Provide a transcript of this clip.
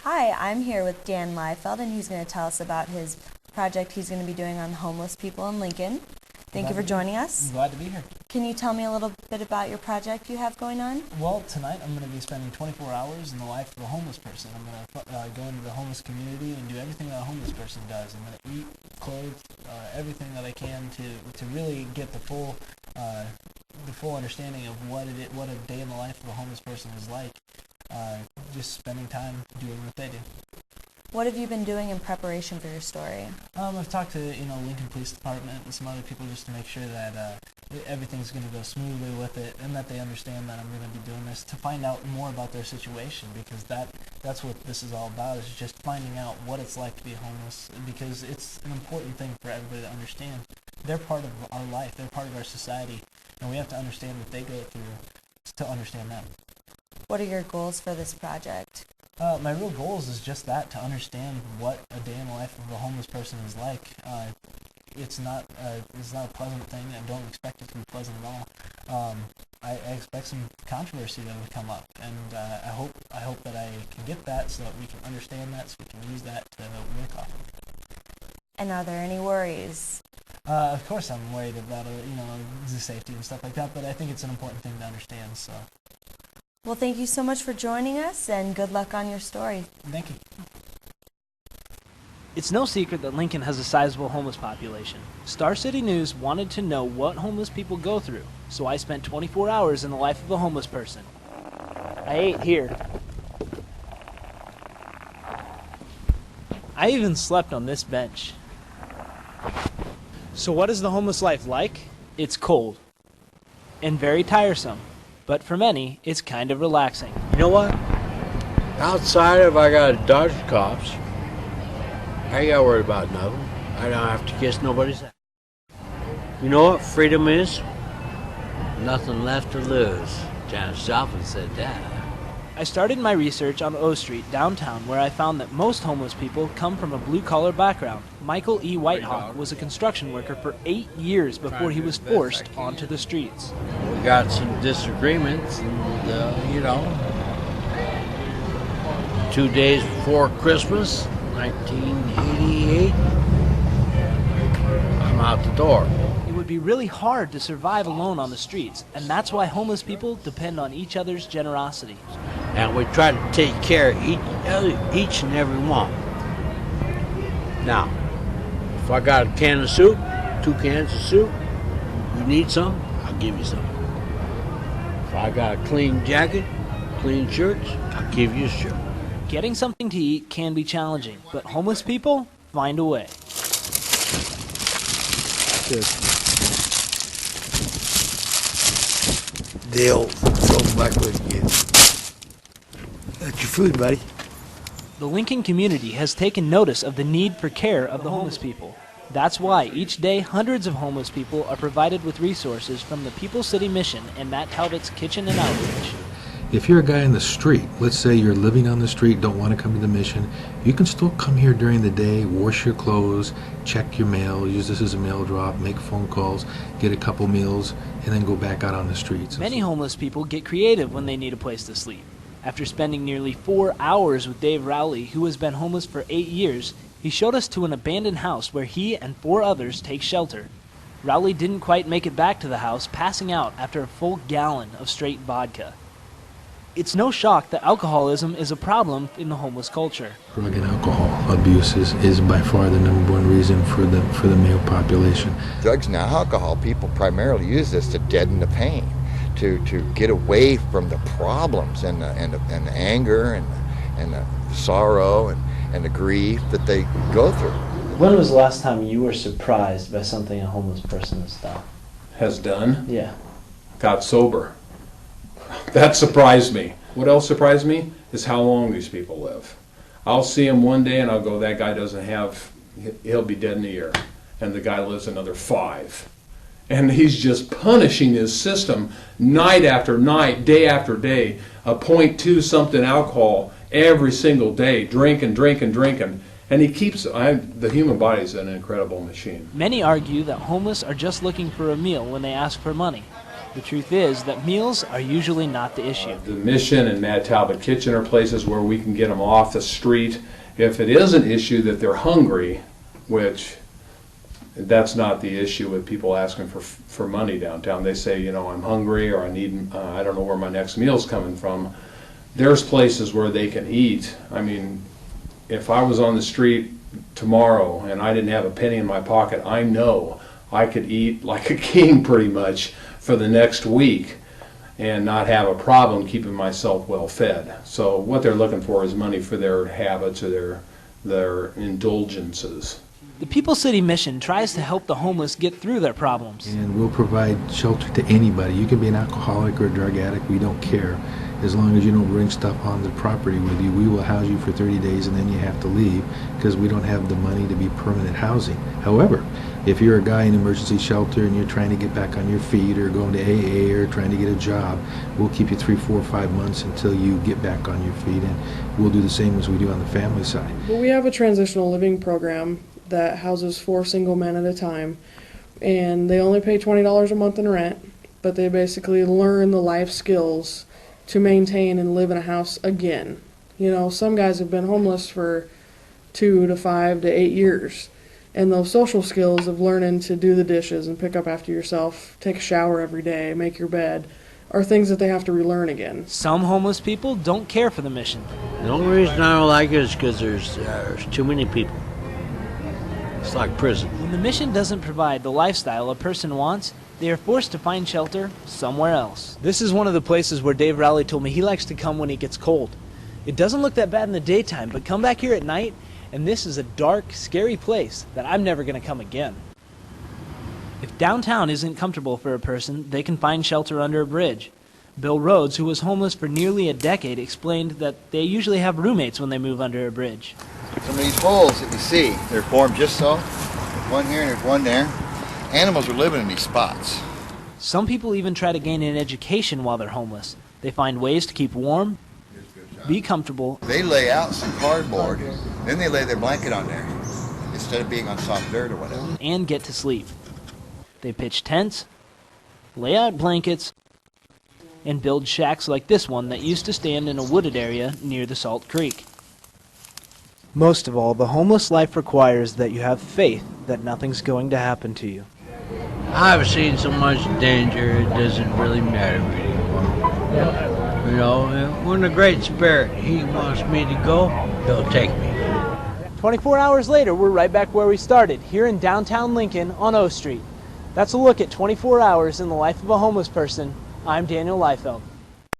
Hi, I'm here with Dan Leifeld, and he's going to tell us about his project he's going to be doing on homeless people in Lincoln. Thank you for joining us. I'm glad to be here. Can you tell me a little bit about your project you have going on? Well, tonight I'm going to be spending 24 hours in the life of a homeless person. I'm going to go into the homeless community and do everything that a homeless person does. I'm going to eat, clothe, everything that I can to really get the full understanding of what a day in the life of a homeless person is like. Just spending time doing what they do. What have you been doing in preparation for your story? I've talked to Lincoln Police Department and some other people just to make sure that everything's going to go smoothly with it, and that they understand that I'm going to be doing this to find out more about their situation, because that's what this is all about, is just finding out what it's like to be homeless, because it's an important thing for everybody to understand. They're part of our life, they're part of our society, and we have to understand what they go through to understand them. What are your goals for this project? My real goals is just that, to understand what a day in the life of a homeless person is like. It's not a pleasant thing. I don't expect it to be pleasant at all. I expect some controversy that will come up, and I hope that I can get that so that we can understand that, so we can use that to work off of. And are there any worries? Of course I'm worried about the safety and stuff like that, but I think it's an important thing to understand. So. Well, thank you so much for joining us, and good luck on your story. Thank you. It's no secret that Lincoln has a sizable homeless population. Star City News wanted to know what homeless people go through, so I spent 24 hours in the life of a homeless person. I ate here. I even slept on this bench. So what is the homeless life like? It's cold and very tiresome. But for many, it's kind of relaxing. You know what? Outside, if I got to dodge the cops, I ain't got to worry about nothing. I don't have to kiss nobody's ass. You know what freedom is? Nothing left to lose. Janis Joplin said that. I started my research on O Street downtown, where I found that most homeless people come from a blue-collar background. Michael E. Whitehawk was a construction worker for 8 years before he was forced onto the streets. We got some disagreements, and 2 days before Christmas, 1988, I'm out the door. It would be really hard to survive alone on the streets, and that's why homeless people depend on each other's generosity. And we try to take care of each and every one. Now, if I got a can of soup, 2 cans of soup, you need some, I'll give you some. If I got a clean jacket, clean shirts, I'll give you a shirt. Getting something to eat can be challenging, but homeless people find a way. Good. They'll go back with you. That's your food, buddy. The Lincoln community has taken notice of the need for care of the homeless people. That's why each day hundreds of homeless people are provided with resources from the People's City Mission and Matt Talbot's Kitchen and Outreach. If you're a guy in the street, let's say you're living on the street, don't want to come to the mission, you can still come here during the day, wash your clothes, check your mail, use this as a mail drop, make phone calls, get a couple meals, and then go back out on the streets. Many homeless people get creative when they need a place to sleep. After spending nearly 4 hours with Dave Rowley, who has been homeless for 8 years, he showed us to an abandoned house where he and 4 others take shelter. Rowley didn't quite make it back to the house, passing out after a full gallon of straight vodka. It's no shock that alcoholism is a problem in the homeless culture. Drug and alcohol abuse is by far the #1 reason for the male population. Drugs and alcohol, people primarily use this to deaden the pain, to get away from the problems and the anger and the sorrow and the grief that they go through. When was the last time you were surprised by something a homeless person has done? Yeah. Got sober. That surprised me. What else surprised me is how long these people live. I'll see him one day and I'll go, that guy he'll be dead in a year. And the guy lives another 5. And he's just punishing his system night after night, day after day. A 0.2 something alcohol every single day, drinking. And he keeps, the human body is an incredible machine. Many argue that homeless are just looking for a meal when they ask for money. The truth is that meals are usually not the issue. The Mission and Mad Talbot Kitchen are places where we can get them off the street. If it is an issue that they're hungry, which that's not the issue with people asking for money downtown. They say, you know, I'm hungry, or I need, I don't know where my next meal's coming from. There's places where they can eat. I mean, if I was on the street tomorrow and I didn't have a penny in my pocket, I know I could eat like a king pretty much for the next week and not have a problem keeping myself well fed. So what they're looking for is money for their habits or their indulgences. The People's City Mission tries to help the homeless get through their problems. And we'll provide shelter to anybody. You can be an alcoholic or a drug addict, we don't care. As long as you don't bring stuff on the property with you, we will house you for 30 days and then you have to leave because we don't have the money to be permanent housing. However, if you're a guy in emergency shelter and you're trying to get back on your feet or going to AA or trying to get a job, we'll keep you 3, 4, 5 months until you get back on your feet, and we'll do the same as we do on the family side. Well, we have a transitional living program that houses 4 single men at a time, and they only pay $20 a month in rent, but they basically learn the life skills to maintain and live in a house again. You know, some guys have been homeless for 2 to 5 to 8 years, and those social skills of learning to do the dishes and pick up after yourself, take a shower every day, make your bed, are things that they have to relearn again. Some homeless people don't care for the mission. The only reason I don't like it is because there's too many people. It's like prison. When the mission doesn't provide the lifestyle a person wants, they are forced to find shelter somewhere else. This is one of the places where Dave Rowley told me he likes to come when it gets cold. It doesn't look that bad in the daytime, but come back here at night, and this is a dark, scary place that I'm never going to come again. If downtown isn't comfortable for a person, they can find shelter under a bridge. Bill Rhodes, who was homeless for nearly a decade, explained that they usually have roommates when they move under a bridge. Some of these holes that you see, they're formed just so. There's one here and there's one there. Animals are living in these spots. Some people even try to gain an education while they're homeless. They find ways to keep warm, be comfortable. They lay out some cardboard, then they lay their blanket on there instead of being on soft dirt or whatever. And get to sleep. They pitch tents, lay out blankets, and build shacks like this one that used to stand in a wooded area near the Salt Creek. Most of all, the homeless life requires that you have faith that nothing's going to happen to you. I've seen so much danger, it doesn't really matter anymore. You know, when the Great Spirit, He wants me to go, He'll take me. 24 hours later, we're right back where we started, here in downtown Lincoln on O Street. That's a look at 24 hours in the life of a homeless person. I'm Daniel Leifeld.